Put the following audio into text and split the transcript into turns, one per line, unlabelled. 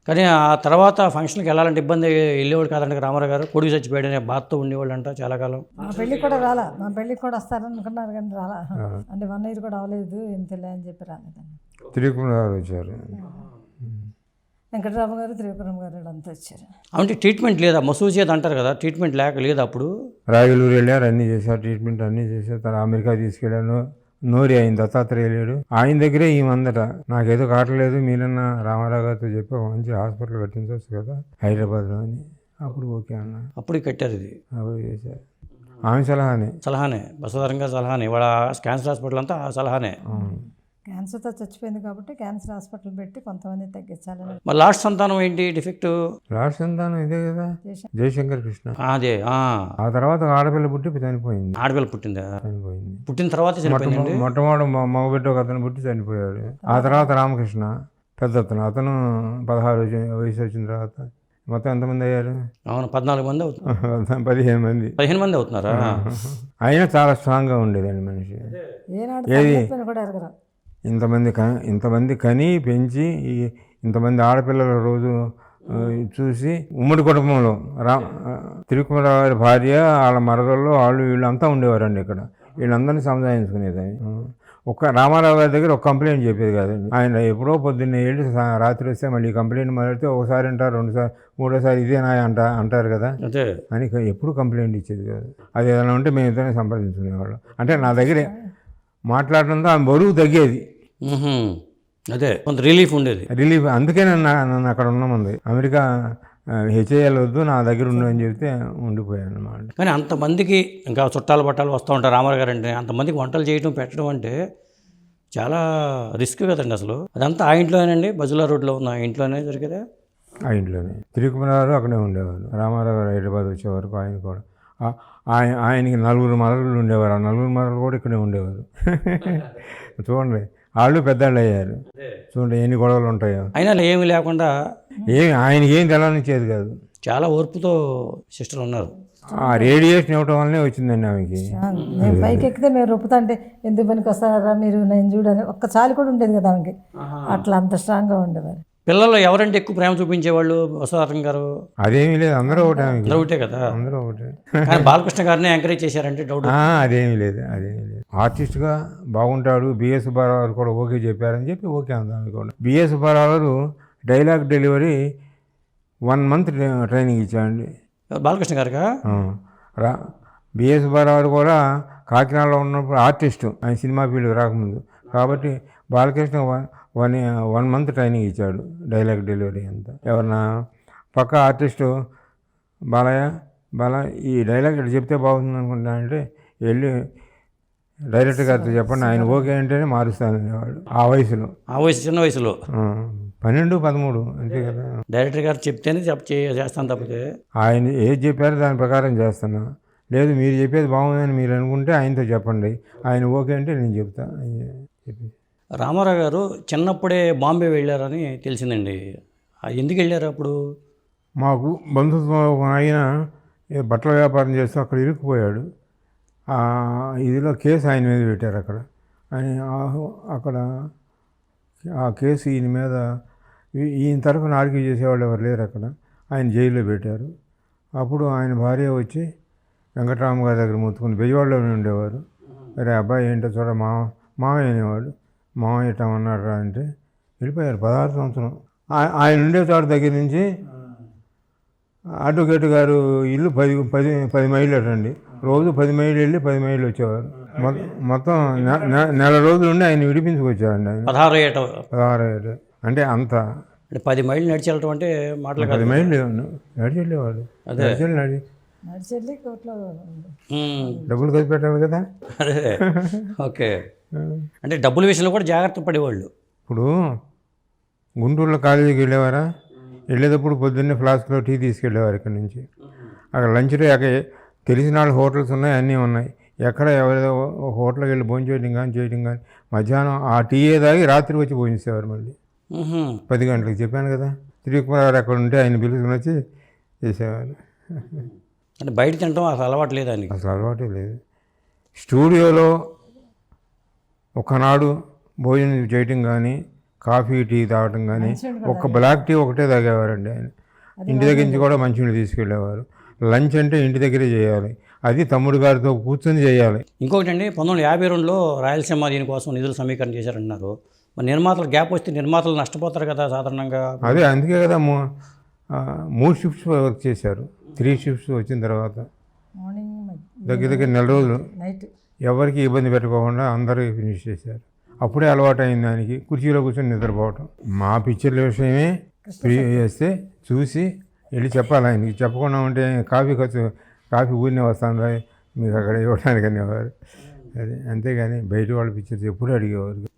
కానీ ఆ తర్వాత ఫంక్షన్కి వెళ్ళాలంటే ఇబ్బంది వెళ్ళేవాడు కాదంట రామారావు గారు. కొడుకు చచ్చిపోయాడనే బాధతో ఉండేవాళ్ళు అంట చాలా కాలం.
మా పెళ్ళికి కూడా రాలా, మా పెళ్ళికి కూడా వస్తారనుకున్నారు కానీ రాలా. అంటే 1 year కూడా అవ్వలేదు ఇంతలే అని చెప్పి రాలేదండి.
తిరుకుమార్ వచ్చారు,
వెంకటరామ గారు, త్రివిక్రమ్ గారు అంతా వచ్చారు.
అంటే ట్రీట్మెంట్ లేదా మసూచి చేత అంటారు కదా, ట్రీట్మెంట్ లేదు అప్పుడు.
రాయలూరు వెళ్ళారు, అన్నీ చేశారు, ట్రీట్మెంట్ అన్నీ చేశారు. తను అమెరికా తీసుకెళ్ళాను. నోరి ఆయన దత్తాత్రేయ లేడు, ఆయన దగ్గరే ఈమందట నాకేదో కావట్లేదు, మీరన్నా రామారావు గారితో చెప్పి ఒక మంచి హాస్పిటల్ కట్టించవచ్చు కదా హైదరాబాద్లో అని. అప్పుడు ఓకే అన్న,
అప్పుడు కట్టారు. ఇది
అప్పుడు చేశారు. ఆమె సలహానే బసవతారం గారి సలహానే. వాళ్ళ క్యాన్సర్ హాస్పిటల్ అంతా ఆ సలహానే.
క్యాన్సర్తో చచ్చిపోయింది కాబట్టి క్యాన్సర్ హాస్పిటల్ పెట్టి కొంతమంది తగ్గించాలని.
మరి లాస్ట్ సంతానం ఏంటి డిఫెక్ట్?
లాస్ట్ సంతానం ఇదే కదా, జయశంకర్ కృష్ణ.
అదే
ఆ తర్వాత ఆడపిల్ల పుట్టి చనిపోయింది.
ఆడపిల్ల పుట్టిందా?
చనిపోయింది.
పుట్టిన తర్వాత చనిపోయింది.
మొట్టమొదటి మగబిడ్డ ఒక అతను పుట్టి చనిపోయాడు. ఆ తర్వాత రామకృష్ణ పెద్ద అతను 16 వయసు వచ్చిన తర్వాత మొత్తం ఎంతమంది అయ్యారు?
అవును, 14 మంది అవుతున్నారు.
15 మంది.
15 మంది అవుతున్నారా?
అయినా చాలా స్ట్రాంగ్గా ఉండేదండి మనిషి.
కూడా ఎరగరా
ఇంతమంది కని పెంచి ఇంతమంది ఆడపిల్లల రోజు చూసి ఉమ్మడి కుటుంబంలో తిరుకుమరావు గారి భార్య, వాళ్ళ మరదళ్ళు, వీళ్ళు అంతా ఉండేవారండి ఇక్కడ. వీళ్ళందరినీ సంజాయించుకునేది. రామారావు గారి దగ్గర ఒక కంప్లైంట్ చెప్పేది కాదండి. ఆయన ఎప్పుడో పొద్దున్నే వెళ్ళి రాత్రి వస్తే మళ్ళీ కంప్లైంట్ మొదలెడితే ఒకసారి అంటారు, 2సారి, 3ఓసారి ఇదేనా అంటారు కదా అని ఎప్పుడు కంప్లైంట్ ఇచ్చేది కాదు. అది ఏదైనా ఉంటే మేము ఇద్దరిని సంప్రదించుకునేవాళ్ళం. అంటే నా దగ్గర మాట్లాడడంతో ఆమె బరువు తగ్గేది.
అదే కొంత రిలీఫ్ ఉండేది.
అందుకే నన్ను అక్కడ ఉన్నామంది. అమెరికా హెచ్ఐఎల్ వద్దు, నా దగ్గర ఉండు అని చెప్తే ఉండిపోయాను అన్నమాట.
కానీ అంతమందికి ఇంకా చుట్టాలు పట్టాలు వస్తూ ఉంటారు రామారావు గారు అంటే. అంతమందికి వంటలు చేయడం పెట్టడం అంటే చాలా రిస్క్ కదండి అసలు. అదంతా ఆ ఇంట్లోనేనండి, బజులా రోడ్లో ఉన్న ఆ ఇంట్లోనే జరిగేదా?
ఆ ఇంట్లోనే. తిరుకుమరావు అక్కడే ఉండేవారు. రామారావు గారు హైదరాబాద్ వచ్చే వరకు ఆయన కూడా ఆయనకి 4 మరలు ఉండేవారు. ఆ 4 మరలు కూడా ఇక్కడే ఉండేవారు. చూడండి, వాళ్ళు పెద్దవాళ్ళు అయ్యారు. చూడండి ఎన్ని గొడవలు ఉంటాయో.
అయినా ఏమి లేకుండా
ఆయనకి ఏం తెలవనిచ్చేది కాదు.
చాలా ఓర్పుతో సిస్టర్లు ఉన్నారు.
ఆ రేడియేషన్ ఇవ్వటం వల్లనే వచ్చిందండి ఆమెకి.
నేను పైకి ఎక్కితే మీరు రొప్పుతుంటే ఎందుకు పనికి వస్తారా మీరు, నేను చూడని ఒక్క చాలి కూడా ఉండేది కదా ఆమెకి. అట్లా అంత స్ట్రాంగ్గా ఉండేవారు.
పిల్లలు ఎవరంటే ఎక్కువ ప్రేమ చూపించేవాళ్ళు బసవతారం గారు?
అదేమీ లేదు, అందరూ
ఒకటే కదా.
అందరూ ఒకటే.
కానీ బాలకృష్ణ గారిని ఎంకరేజ్ చేశారంటే డౌట్?
అదేమీ లేదు. ఆర్టిస్ట్గా బాగుంటాడు. బిఎస్ సుబ్బారావు గారు కూడా ఓకే చెప్పారని చెప్పి ఓకే అందాం కూడా. బిఎస్ సుబ్బారావు గారు డైలాగ్ డెలివరీ 1 month ట్రైనింగ్ ఇచ్చాడండి
బాలకృష్ణ గారుగా.
బిఎస్ సుబ్బారావు గారు కూడా కాకినాడలో ఉన్నప్పుడు ఆర్టిస్టు, ఆయన సినిమా ఫీల్డ్కి రాకముందు. కాబట్టి బాలకృష్ణ 1 month ట్రైనింగ్ ఇచ్చాడు డైలాగ్ డెలివరీ అంతా. ఎవరన్నా పక్క ఆర్టిస్టు బాలయ్య ఈ డైలాగ్ ఇక్కడ చెప్తే బాగుంది అనుకుంటా అంటే వెళ్ళి డైరెక్టర్ గారితో చెప్పండి, ఆయన ఓకే అంటేనే మారుస్తాను అనేవాడు. ఆ వయసులో,
చిన్న వయసులో
12, 13 అంతే కదా.
డైరెక్టర్ గారు చెప్తేనే చేస్తాను, తప్పితే
ఆయన ఏది చెప్పారో దాని ప్రకారం చేస్తాను. లేదు మీరు చెప్పేది బాగుందని మీరు అనుకుంటే ఆయనతో చెప్పండి, ఆయన ఓకే అంటే నేను చెప్తా చెప్పి.
రామారావు గారు చిన్నప్పుడే బాంబే వెళ్ళారని తెలిసిందండి. ఎందుకు వెళ్ళారు అప్పుడు?
మాకు బంధుత్వం ఆయన బట్టల వ్యాపారం చేస్తూ అక్కడ ఇరుక్కుపోయాడు. ఇదిలో కేసు ఆయన మీద పెట్టారు అక్కడ. ఆయన అక్కడ ఆ కేసు ఈయన మీద, ఈయన తరఫున ఆర్గ్యూ చేసేవాళ్ళు ఎవరు లేరు అక్కడ. ఆయన జైల్లో పెట్టారు. అప్పుడు ఆయన భార్య వచ్చి వెంకటరామ గారి దగ్గర మొత్తుకుని బెజవాడలోనే ఉండేవారు. అరే అబ్బాయి ఏంటో చూడ మామయ్య అనేవాడు. మామయ్య ఇట్టమన్నాడు అంటే వెళ్ళిపోయారు. 16 సంవత్సరం ఆయన ఉండే చోట దగ్గర నుంచి అడ్వకేట్ గారు ఇల్లు 10 మైళ్ళు అటండి. రోజు 10 మైళ్ళు వెళ్ళి 10 మైళ్ళు వచ్చేవారు. మొత్తం నెల రోజులు ఉండి ఆయన విడిపించుకొచ్చారండి. ఆయన 16 ఏట అంటే అంత
10 మైళ్ళు నడిచి వెళ్ళటం అంటే మాటలు
10 మైళ్ళు నడిచి వెళ్ళేవాడు. డబ్బులు ఖర్చు పెట్టాలి కదా.
అదే ఓకే. అంటే డబ్బుల విషయంలో కూడా జాగ్రత్త పడేవాళ్ళు.
ఇప్పుడు గుంటూరులో కాలేజీకి వెళ్ళేవారా, వెళ్ళేటప్పుడు పొద్దున్నే ఫ్లాస్క్లో టీ తీసుకెళ్ళేవారు ఇక్కడ నుంచి. అక్కడ లంచ్ అక్కడ తెలిసిన వాళ్ళ హోటల్స్ ఉన్నాయి, అన్నీ ఉన్నాయి. ఎక్కడ ఎవరిదో హోటల్కి వెళ్ళి భోజనం చేయడం కానీ మధ్యాహ్నం ఆ టీయే తాగి రాత్రి వచ్చి భోజనిసేవారు. మళ్ళీ 10 గంటలకు చెప్పాను కదా. త్రికుమార్ అక్కడ ఉంటే ఆయన పిలుచుకుని వచ్చి చేసేవారు.
అంటే బయట తినడం అసలు అలవాటు లేదు ఆయనకి.
అసలు అలవాటే లేదు. స్టూడియోలో ఒకనాడు భోజనం చేయటం కానీ కాఫీ టీ తాగటం కానీ ఒక్క బ్లాక్ టీ ఒకటే తాగేవారండి ఆయన. ఇంటి దగ్గర నుంచి కూడా మంచినీళ్ళు తీసుకెళ్ళేవారు. లంచ్ అంటే ఇంటి దగ్గరే చేయాలి, అది తమ్ముడు గారితో కూర్చొని చేయాలి.
ఇంకొకటి అండి, 1952లో రాయలసీమ దీనికోసం నిధులు సమీకరణ చేశారంటున్నారు. మరి నిర్మాతలు గ్యాప్ వస్తే నిర్మాతలు నష్టపోతారు కదా సాధారణంగా.
అదే అందుకే కదా 3 షిఫ్ట్స్ వర్క్ చేశారు. 3 షిఫ్ట్స్ వచ్చిన తర్వాత
మార్నింగ్
దగ్గర దగ్గర 4 రోజులు
నైట్
ఎవరికి ఇబ్బంది పెట్టుకోకుండా అందరూ ఫినిష్ చేశారు. అప్పుడే అలవాటు అయింది దానికి, కుర్చీలో కూర్చొని నిద్రపోవటం. మా పిక్చర్ల విషయమే ఫ్రీ చేస్తే చూసి వెళ్ళి చెప్పాలి ఆయనకి. చెప్పకుండా ఉంటే కాఫీ ఊరినే వస్తుందా మీకు అక్కడ ఇవ్వడానికి అనేవారు. అది అంతేగాని బయట వాళ్ళ పిక్చర్స్ ఎప్పుడూ అడిగేవారు.